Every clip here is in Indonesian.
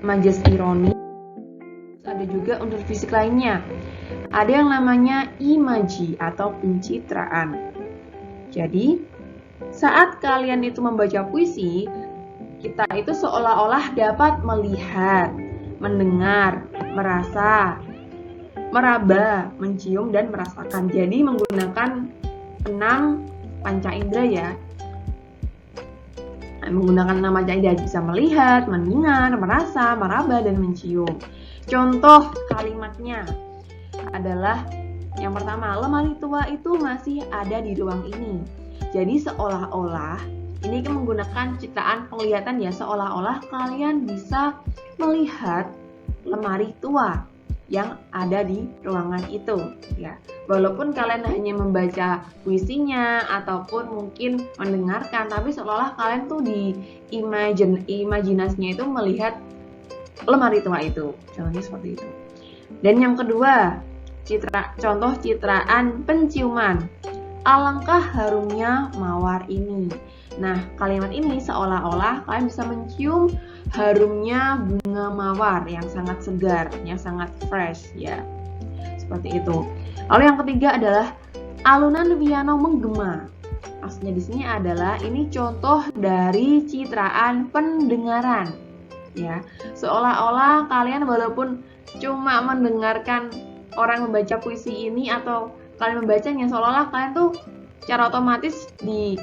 majas ironi. Ada juga unsur fisik lainnya. Ada yang namanya imaji atau pencitraan. Jadi, saat kalian itu membaca puisi, kita itu seolah-olah dapat melihat, mendengar, merasa, meraba, mencium, dan merasakan. Jadi menggunakan 6 panca indera ya. Menggunakan 6 panca indera bisa melihat, mendengar, merasa, meraba, dan mencium. Contoh kalimatnya adalah yang pertama, lemari tua itu masih ada di ruang ini. Jadi seolah-olah ini kan menggunakan ciptaan penglihatan ya, seolah-olah kalian bisa melihat lemari tua yang ada di ruangan itu ya. Walaupun kalian hanya membaca puisinya ataupun mungkin mendengarkan, tapi seolah-olah kalian tuh di imajinasinya itu melihat lemari tua itu. Contohnya seperti itu. Dan yang kedua, contoh citraan penciuman. Alangkah harumnya mawar ini. Nah, kalimat ini seolah-olah kalian bisa mencium harumnya bunga mawar yang sangat segar, yang sangat fresh ya. Seperti itu. Lalu yang ketiga adalah alunan piano menggema. Maksudnya di sini adalah ini contoh dari citraan pendengaran. Ya, seolah-olah kalian walaupun cuma mendengarkan orang membaca puisi ini atau kalian membacanya, seolah-olah kalian tuh secara otomatis di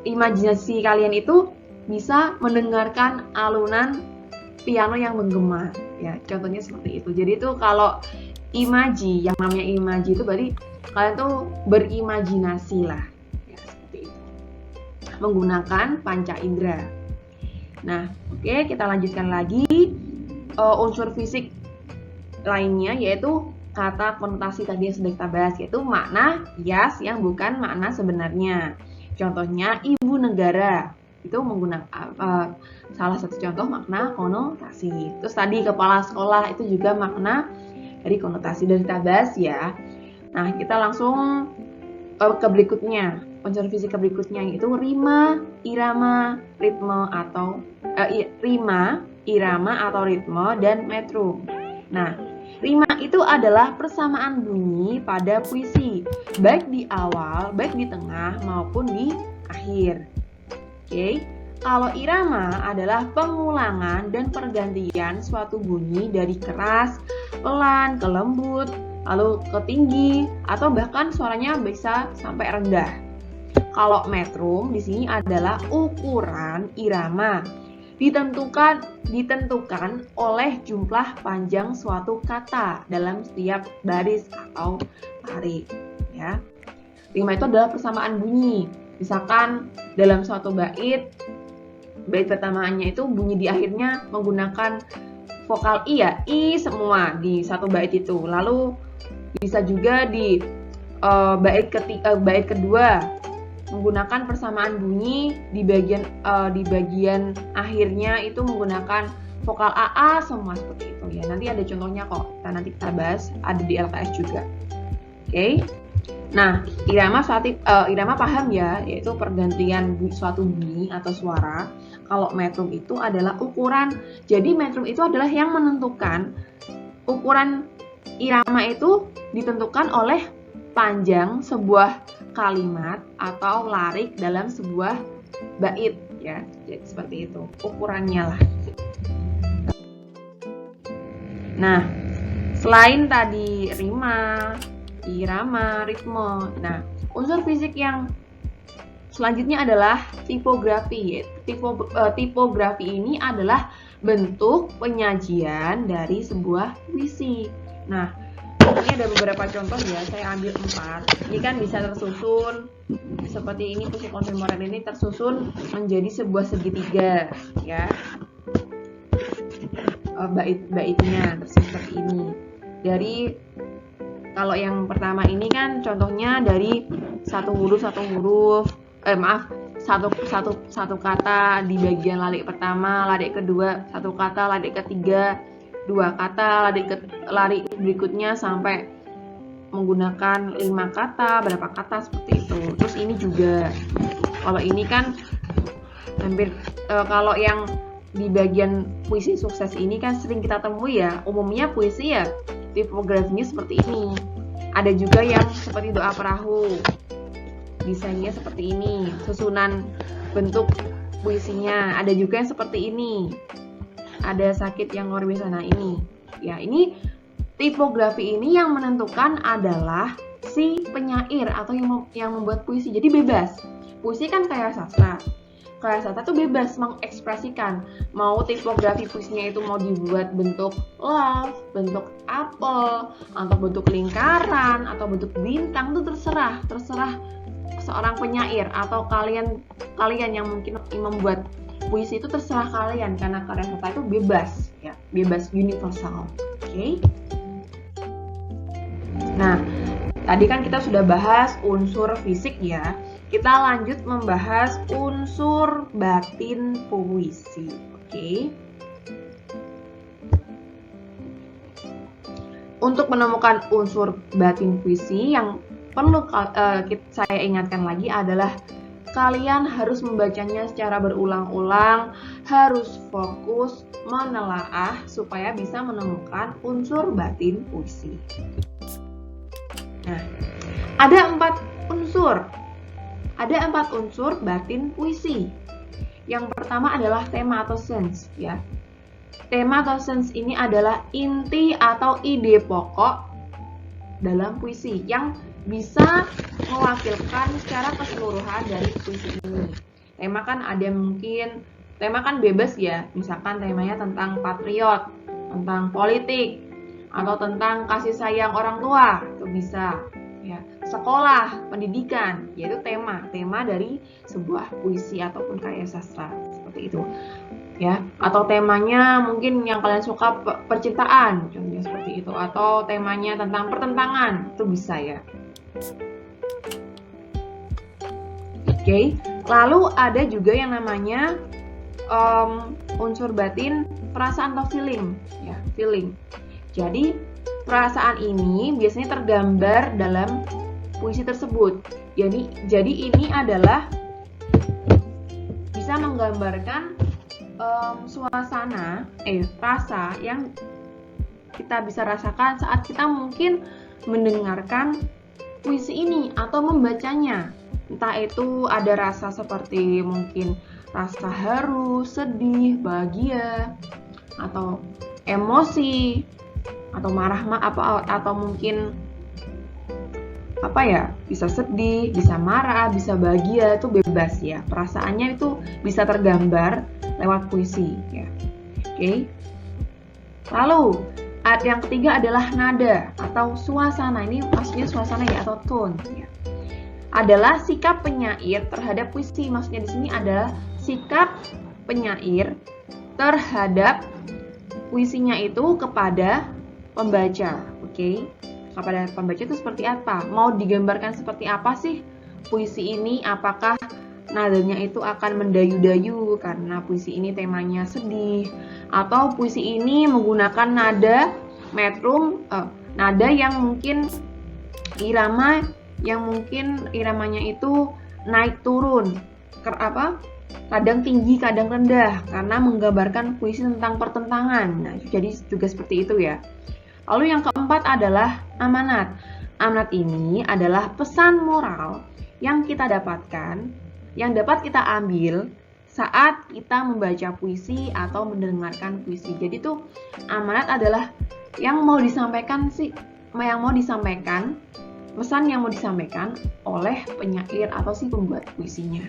imajinasi kalian itu bisa mendengarkan alunan piano yang menggema ya. Contohnya seperti itu. Jadi itu kalau imaji, yang namanya imaji itu berarti kalian tuh berimajinasi lah ya, seperti itu menggunakan panca indera. Nah, oke, kita lanjutkan lagi unsur fisik lainnya, yaitu kata konotasi tadi yang sudah kita bahas, yaitu makna bias yang bukan makna sebenarnya. Contohnya ibu negara itu menggunakan salah satu contoh makna konotasi. Terus tadi kepala sekolah itu juga makna dari konotasi, dari kita bahas ya. Nah, kita langsung ke berikutnya, unsur fisik berikutnya, yaitu rima, irama, ritme atau irama atau ritme, dan metrum. Nah, rima itu adalah persamaan bunyi pada puisi, baik di awal, baik di tengah, maupun di akhir. Oke, kalau irama adalah pengulangan dan pergantian suatu bunyi dari keras, pelan, ke lembut, lalu ke tinggi, atau bahkan suaranya bisa sampai rendah. Kalau metrum di sini adalah ukuran irama. Ditentukan oleh jumlah panjang suatu kata dalam setiap baris atau baris ya. Rima itu adalah persamaan bunyi. Misalkan dalam suatu bait pertamaannya itu bunyi di akhirnya menggunakan vokal i ya, i semua di satu bait itu. Lalu bisa juga di bait kedua menggunakan persamaan bunyi di bagian akhirnya itu menggunakan vokal AA semua seperti itu ya. Nanti ada contohnya kok, nanti kita bahas, ada di LKS juga. Oke. Nah, irama paham ya, yaitu pergantian suatu bunyi atau suara. Kalau metrum itu adalah ukuran. Jadi metrum itu adalah yang menentukan ukuran irama itu ditentukan oleh panjang sebuah kalimat atau larik dalam sebuah bait ya. Jadi seperti itu ukurannya lah. Nah, selain tadi rima, irama, ritme, nah unsur fisik yang selanjutnya adalah tipografi. Tipografi ini adalah bentuk penyajian dari sebuah puisi. Nah, ini ada beberapa contoh ya, saya ambil 4. Ini kan bisa tersusun seperti ini, puisi kontemporer ini tersusun menjadi sebuah segitiga ya. Bait-baitnya seperti ini. Dari kalau yang pertama ini kan contohnya dari satu kata di bagian larik pertama, larik kedua, satu kata, larik ketiga, 2 kata, larik berikutnya sampai menggunakan 5 kata, berapa kata seperti itu. Terus ini juga, kalau ini kan hampir kalau yang di bagian puisi sukses ini kan sering kita temui ya. Umumnya puisi ya tipografinya seperti ini. Ada juga yang seperti doa perahu. Desainnya seperti ini, susunan bentuk puisinya. Ada juga yang seperti ini. Ada sakit yang luar biasa. Nah, ini. Ya, ini tipografi ini yang menentukan adalah si penyair atau yang membuat puisi. Jadi bebas. Puisi kan kayak sastra. Kayak sastra itu bebas mengekspresikan. Mau tipografi puisinya itu mau dibuat bentuk love, bentuk apel, atau bentuk lingkaran, atau bentuk bintang, itu terserah seorang penyair atau kalian yang mungkin membuat puisi itu terserah kalian, karena karya sastra itu bebas ya, bebas universal. Oke. Nah, tadi kan kita sudah bahas unsur fisik ya. Kita lanjut membahas unsur batin puisi. Oke. Untuk menemukan unsur batin puisi yang perlu saya ingatkan lagi adalah kalian harus membacanya secara berulang-ulang, harus fokus menelaah supaya bisa menemukan unsur batin puisi. Nah, ada 4 unsur. Ada 4 unsur batin puisi. Yang pertama adalah tema atau sense ya. Tema atau sense ini adalah inti atau ide pokok dalam puisi yang bisa mewakilkan secara keseluruhan dari puisi ini. Tema kan tema kan bebas ya. Misalkan temanya tentang patriot, tentang politik, atau tentang kasih sayang orang tua, itu bisa ya. Sekolah, pendidikan, yaitu tema dari sebuah puisi ataupun karya sastra seperti itu ya. Atau temanya mungkin yang kalian suka percintaan, contohnya seperti itu, atau temanya tentang pertentangan, itu bisa ya. Oke. Lalu ada juga yang namanya unsur batin perasaan atau feeling ya, feeling. Jadi perasaan ini biasanya tergambar dalam puisi tersebut. Jadi ini adalah bisa menggambarkan suasana, rasa yang kita bisa rasakan saat kita mungkin mendengarkan puisi ini atau membacanya. Entah itu ada rasa seperti mungkin rasa haru, sedih, bahagia, atau emosi, atau marah atau mungkin bisa sedih, bisa marah, bisa bahagia, itu bebas ya. Perasaannya itu bisa tergambar lewat puisi ya. Oke. Lalu yang ketiga adalah nada atau suasana. Ini maksudnya suasana ya, atau tone ya. Adalah sikap penyair terhadap puisi. Maksudnya di sini adalah sikap penyair terhadap puisinya itu kepada pembaca. Oke. Kepada pembaca itu seperti apa? Mau digambarkan seperti apa sih puisi ini? Apakah nadanya itu akan mendayu-dayu karena puisi ini temanya sedih, atau puisi ini menggunakan nada metrum, nada yang mungkin iramanya itu naik turun, kadang tinggi kadang rendah, karena menggambarkan puisi tentang pertentangan. Nah, jadi juga seperti itu ya. Lalu yang keempat adalah amanat. Amanat ini adalah pesan moral yang kita dapatkan, yang dapat kita ambil saat kita membaca puisi atau mendengarkan puisi. Jadi tuh amanat adalah yang mau disampaikan, pesan yang mau disampaikan oleh penyair atau si pembuat puisinya.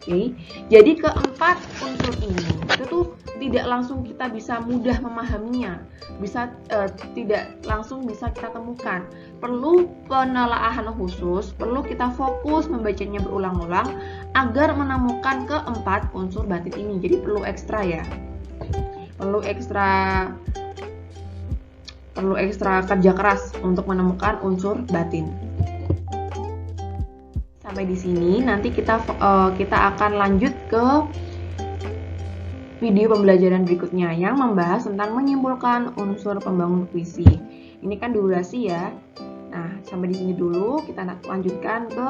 Oke. Jadi keempat unsur ini itu tuh tidak langsung kita bisa mudah memahaminya, tidak langsung bisa kita temukan. Perlu penelaahan khusus, perlu kita fokus membacanya berulang-ulang agar menemukan keempat unsur batin ini. Jadi perlu ekstra ya, perlu ekstra kerja keras untuk menemukan unsur batin. Sampai di sini, nanti kita akan lanjut ke video pembelajaran berikutnya yang membahas tentang menyimpulkan unsur pembangun puisi. Ini kan durasi ya. Nah, sampai di sini dulu, kita lanjutkan ke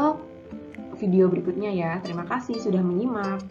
video berikutnya ya. Terima kasih sudah menyimak.